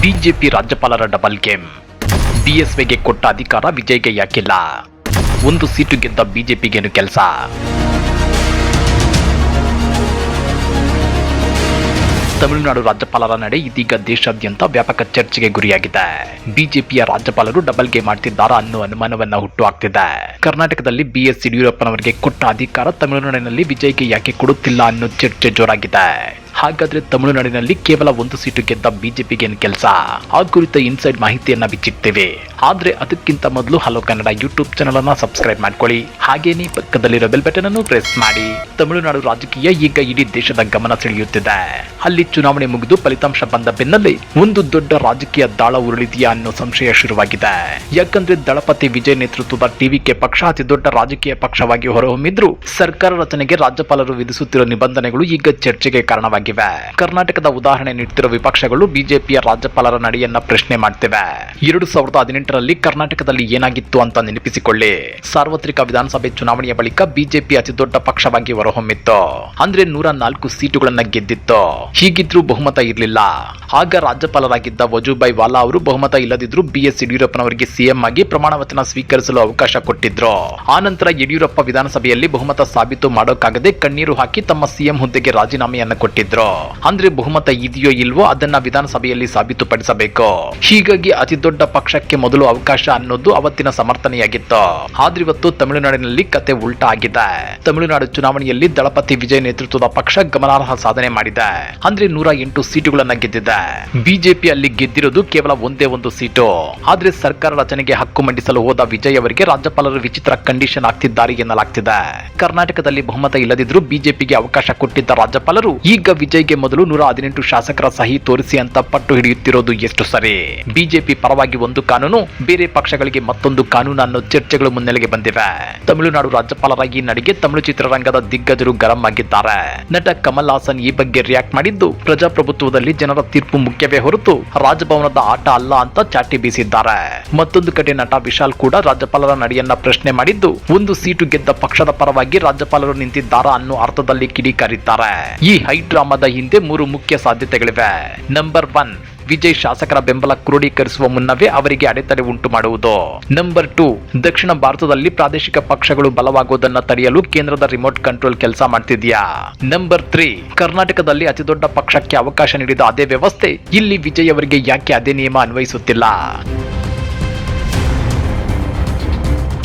BJP ರಾಜ್ಯಪಾಲರ double game. ಬಿಎಸ್ವೈಗೆ ಕೊಟ್ಟ ಅಧಿಕಾರ ವಿಜಯ್ಗೆ ಯಾಕಿಲ್ಲ? ಒಂದು ಸೀಟು ಗೆದ್ದ ಬಿಜೆಪಿಗೇನು ಕೆಲಸ? ತಮಿಳುನಾಡು ರಾಜ್ಯಪಾಲರ ನಡೆ ಇದೀಗ ದೇಶಾದ್ಯಂತ ವ್ಯಾಪಕ ಚರ್ಚೆಗೆ ಗುರಿಯಾಗಿದೆ. ಬಿಜೆಪಿಯ ರಾಜ್ಯಪಾಲರು ಡಬಲ್ ಗೇಮ್ ಮಾಡ್ತಿದ್ದಾರಾ ಅನ್ನೋ ಅನುಮಾನವನ್ನ ಹುಟ್ಟುಹಾಕ್ತಿದೆ. ಕರ್ನಾಟಕದಲ್ಲಿ ಬಿಎಸ್ ಯಡಿಯೂರಪ್ಪನವರಿಗೆ ಕೊಟ್ಟ ಅಧಿಕಾರ ತಮಿಳುನಾಡಿನಲ್ಲಿ ವಿಜಯ್ಗೆ ಯಾಕೆ ಕೊಡುತ್ತಿಲ್ಲ ಅನ್ನೋ ಚರ್ಚೆ ಜೋರಾಗಿದೆ. ಹಾಗಾದ್ರೆ ತಮಿಳುನಾಡಿನಲ್ಲಿ ಕೇವಲ ಒಂದು ಸೀಟು ಗೆದ್ದ ಬಿಜೆಪಿಗೇನು ಕೆಲಸ? ಆ ಕುರಿತ ಇನ್ಸೈಡ್ ಮಾಹಿತಿಯನ್ನ ಬಿಚ್ಚಿಡ್ತೇವೆ. ಆದ್ರೆ ಅದಕ್ಕಿಂತ ಮೊದಲು ಹಲೋ ಕನ್ನಡ ಯೂಟ್ಯೂಬ್ ಚಾನಲ್ ಅನ್ನ ಸಬ್ಸ್ಕ್ರೈಬ್ ಮಾಡ್ಕೊಳ್ಳಿ. ಹಾಗೇನೇ ಪಕ್ಕದಲ್ಲಿರೋ ಬೆಲ್ ಬಟನ್ ಅನ್ನು ಪ್ರೆಸ್ ಮಾಡಿ. ತಮಿಳುನಾಡು ರಾಜಕೀಯ ಈಗ ಇಡೀ ದೇಶದ ಗಮನ ಸೆಳೆಯುತ್ತಿದೆ. ಅಲ್ಲಿ ಚುನಾವಣೆ ಮುಗಿದು ಫಲಿತಾಂಶ ಬಂದ ಬೆನ್ನಲ್ಲೇ ಒಂದು ದೊಡ್ಡ ರಾಜಕೀಯ ದಾಳ ಉರುಳಿದೆಯಾ ಅನ್ನೋ ಸಂಶಯ ಶುರುವಾಗಿದೆ. ಯಾಕಂದ್ರೆ ದಳಪತಿ ವಿಜಯ್ ನೇತೃತ್ವದ ಟಿವಿಕೆ ಪಕ್ಷ ಅತಿ ದೊಡ್ಡ ರಾಜಕೀಯ ಪಕ್ಷವಾಗಿ ಹೊರಹೊಮ್ಮಿದ್ರು ಸರ್ಕಾರ ರಚನೆಗೆ ರಾಜ್ಯಪಾಲರು ವಿಧಿಸುತ್ತಿರುವ ನಿಬಂಧನೆಗಳು ಈಗ ಚರ್ಚೆಗೆ ಕಾರಣವಾಗಿವೆ. ಕರ್ನಾಟಕದ ಉದಾಹರಣೆ ನೀಡುತ್ತಿರುವ ವಿಪಕ್ಷಗಳು ಬಿಜೆಪಿಯ ರಾಜ್ಯಪಾಲರ ನಡೆಯನ್ನ ಪ್ರಶ್ನೆ ಮಾಡ್ತಿವೆ. 2018ರಲ್ಲಿ ಕರ್ನಾಟಕದಲ್ಲಿ ಏನಾಗಿತ್ತು ಅಂತ ನೆನಪಿಸಿಕೊಳ್ಳಿ. ಸಾರ್ವತ್ರಿಕ ವಿಧಾನಸಭೆ ಚುನಾವಣೆಯ ಬಳಿಕ ಬಿಜೆಪಿ ಅತಿ ದೊಡ್ಡ ಪಕ್ಷವಾಗಿ ಹೊರಹೊಮ್ಮಿತ್ತು. ಅಂದ್ರೆ 104 ಸೀಟುಗಳನ್ನ ಗೆದ್ದಿತ್ತು. ಹೀಗಿದ್ರೂ ಬಹುಮತ ಇರಲಿಲ್ಲ. ಆಗ ರಾಜ್ಯಪಾಲರಾಗಿದ್ದ ವಜುಭಾಯಿ ವಾಲಾ ಅವರು ಬಹುಮತ ಇಲ್ಲದಿದ್ರು ಬಿಎಸ್ ಯಡಿಯೂರಪ್ಪನವರಿಗೆ ಸಿಎಂ ಆಗಿ ಪ್ರಮಾಣ ವಚನ ಸ್ವೀಕರಿಸಲು ಅವಕಾಶ ಕೊಟ್ಟಿದ್ರು. ಆನಂತರ ಯಡಿಯೂರಪ್ಪ ವಿಧಾನಸಭೆಯಲ್ಲಿ ಬಹುಮತ ಸಾಬೀತು ಮಾಡೋಕ್ಕಾಗದೆ ಕಣ್ಣೀರು ಹಾಕಿ ತಮ್ಮ ಸಿಎಂ ಹುದ್ದೆಗೆ ರಾಜೀನಾಮೆಯನ್ನು ಕೊಟ್ಟಿದ್ರು. ಅಂದ್ರೆ ಬಹುಮತ ಇದೆಯೋ ಇಲ್ವೋ ಅದನ್ನ ವಿಧಾನಸಭೆಯಲ್ಲಿ ಸಾಬೀತುಪಡಿಸಬೇಕು. ಹೀಗಾಗಿ ಅತಿ ದೊಡ್ಡ ಪಕ್ಷಕ್ಕೆ ಮೊದಲು ಅವಕಾಶ ಅನ್ನೋದು ಅವತ್ತಿನ ಸಮರ್ಥನೆಯಾಗಿತ್ತು. ಆದ್ರೆ ಇವತ್ತು ತಮಿಳುನಾಡಿನಲ್ಲಿ ಕತೆ ಉಲ್ಟಾ ಆಗಿದೆ. ತಮಿಳುನಾಡು ಚುನಾವಣೆಯಲ್ಲಿ ದಳಪತಿ ವಿಜಯ್ ನೇತೃತ್ವದ ಪಕ್ಷ ಗಮನಾರ್ಹ ಸಾಧನೆ ಮಾಡಿದೆ. ಅಂದ್ರೆ 108 ಸೀಟುಗಳನ್ನ ಗೆದ್ದಿದೆ. ಬಿಜೆಪಿ ಅಲ್ಲಿ ಗೆದ್ದಿರೋದು ಕೇವಲ ಒಂದೇ ಒಂದು ಸೀಟು. ಆದ್ರೆ ಸರ್ಕಾರ ರಚನೆಗೆ ಹಕ್ಕು ಮಂಡಿಸಲು ಹೋದ ವಿಜಯ್ ಅವರಿಗೆ ರಾಜ್ಯಪಾಲರು ವಿಚಿತ್ರ ಕಂಡೀಷನ್ ಆಗ್ತಿದ್ದಾರೆ ಎನ್ನಲಾಗ್ತಿದೆ. ಕರ್ನಾಟಕದಲ್ಲಿ ಬಹುಮತ ಇಲ್ಲದಿದ್ರು ಬಿಜೆಪಿಗೆ ಅವಕಾಶ ಕೊಟ್ಟಿದ್ದ ರಾಜ್ಯಪಾಲರು ಈಗ ವಿಜಯ್ಗೆ ಮೊದಲು 118 ಶಾಸಕರ ಸಹಿ ತೋರಿಸಿ ಅಂತ ಪಟ್ಟು ಹಿಡಿಯುತ್ತಿರೋದು ಎಷ್ಟು ಸರಿ? ಬಿಜೆಪಿ ಪರವಾಗಿ ಒಂದು ಕಾನೂನು, ಬೇರೆ ಪಕ್ಷಗಳಿಗೆ ಮತ್ತೊಂದು ಕಾನೂನು ಅನ್ನೋ ಚರ್ಚೆಗಳು ಮುನ್ನೆಲೆಗೆ ಬಂದಿವೆ. ತಮಿಳುನಾಡು ರಾಜ್ಯಪಾಲರ ಈ ನಡೆಗೆ ತಮಿಳು ಚಿತ್ರರಂಗದ ದಿಗ್ಗಜರು ಗರಂ ಆಗಿದ್ದಾರೆ. ನಟ ಕಮಲ್ ಹಾಸನ್ ಈ ಬಗ್ಗೆ ರಿಯಾಕ್ಟ್ ಮಾಡಿದ್ದು, ಪ್ರಜಾಪ್ರಭುತ್ವದಲ್ಲಿ ಜನರ ತೀರ್ಪು ಮುಖ್ಯವೇ ಹೊರತು ರಾಜಭವನದ ಆಟ ಅಲ್ಲ ಅಂತ ಚಾಟಿ ಬೀಸಿದ್ದಾರೆ. ಮತ್ತೊಂದು ಕಡೆ ನಟ ವಿಶಾಲ್ ಕೂಡ ರಾಜ್ಯಪಾಲರ ನಡೆಯನ್ನ ಪ್ರಶ್ನೆ ಮಾಡಿದ್ದು, ಒಂದು ಸೀಟು ಗೆದ್ದ ಪಕ್ಷದ ಪರವಾಗಿ ರಾಜ್ಯಪಾಲರು ನಿಂತಿದ್ದಾರಾ ಅನ್ನೋ ಅರ್ಥದಲ್ಲಿ ಕಿಡಿಕಾರಿದ್ದಾರೆ. ಈ ಹೈ ಡ್ರಾಮಾದ ಹಿಂದೆ 3 ಮುಖ್ಯ ಸಾಧ್ಯತೆಗಳಿವೆ. ನಂಬರ್ 1, ವಿಜಯ್ ಶಾಸಕರ ಬೆಂಬಲ ಕ್ರೋಢೀಕರಿಸುವ ಮುನ್ನವೇ ಅವರಿಗೆ ಅಡೆತಡೆ ಉಂಟು ಮಾಡುವುದು. ನಂಬರ್ 2, ದಕ್ಷಿಣ ಭಾರತದಲ್ಲಿ ಪ್ರಾದೇಶಿಕ ಪಕ್ಷಗಳು ಬಲವಾಗುವುದನ್ನ ತಡೆಯಲು ಕೇಂದ್ರದ ರಿಮೋಟ್ ಕಂಟ್ರೋಲ್ ಕೆಲಸ ಮಾಡ್ತಿದ್ಯಾ. ನಂಬರ್ 3, ಕರ್ನಾಟಕದಲ್ಲಿ ಅತಿದೊಡ್ಡ ಪಕ್ಷಕ್ಕೆ ಅವಕಾಶ ನೀಡಿದ ಅದೇ ವ್ಯವಸ್ಥೆ ಇಲ್ಲಿ ವಿಜಯ್ ಅವರಿಗೆ ಯಾಕೆ ಅದೇ ನಿಯಮ ಅನ್ವಯಿಸುತ್ತಿಲ್ಲ?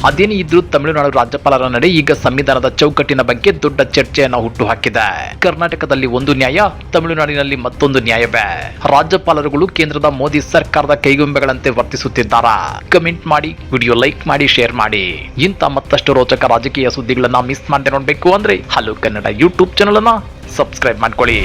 ಅದೇನೇ ಇದ್ರೂ ತಮಿಳುನಾಡು ರಾಜ್ಯಪಾಲರ ನಡೆ ಈಗ ಸಂವಿಧಾನದ ಚೌಕಟ್ಟಿನ ಬಗ್ಗೆ ದೊಡ್ಡ ಚರ್ಚೆಯನ್ನು ಹುಟ್ಟುಹಾಕಿದೆ. ಕರ್ನಾಟಕದಲ್ಲಿ ಒಂದು ನ್ಯಾಯ, ತಮಿಳುನಾಡಿನಲ್ಲಿ ಮತ್ತೊಂದು ನ್ಯಾಯವೇ? ರಾಜ್ಯಪಾಲರುಗಳು ಕೇಂದ್ರದ ಮೋದಿ ಸರ್ಕಾರದ ಕೈಗೊಂಬೆಗಳಂತೆ ವರ್ತಿಸುತ್ತಿದ್ದಾರಾ? ಕಮೆಂಟ್ ಮಾಡಿ, ವಿಡಿಯೋ ಲೈಕ್ ಮಾಡಿ, ಶೇರ್ ಮಾಡಿ. ಇಂಥ ಮತ್ತಷ್ಟು ರೋಚಕ ರಾಜಕೀಯ ಸುದ್ದಿಗಳನ್ನ ಮಿಸ್ ಮಾಡದೆ ನೋಡ್ಬೇಕು ಅಂದ್ರೆ ಹಲೋ ಕನ್ನಡ ಯೂಟ್ಯೂಬ್ ಚಾನಲ್ ಅನ್ನ ಸಬ್ಸ್ಕ್ರೈಬ್ ಮಾಡ್ಕೊಳ್ಳಿ.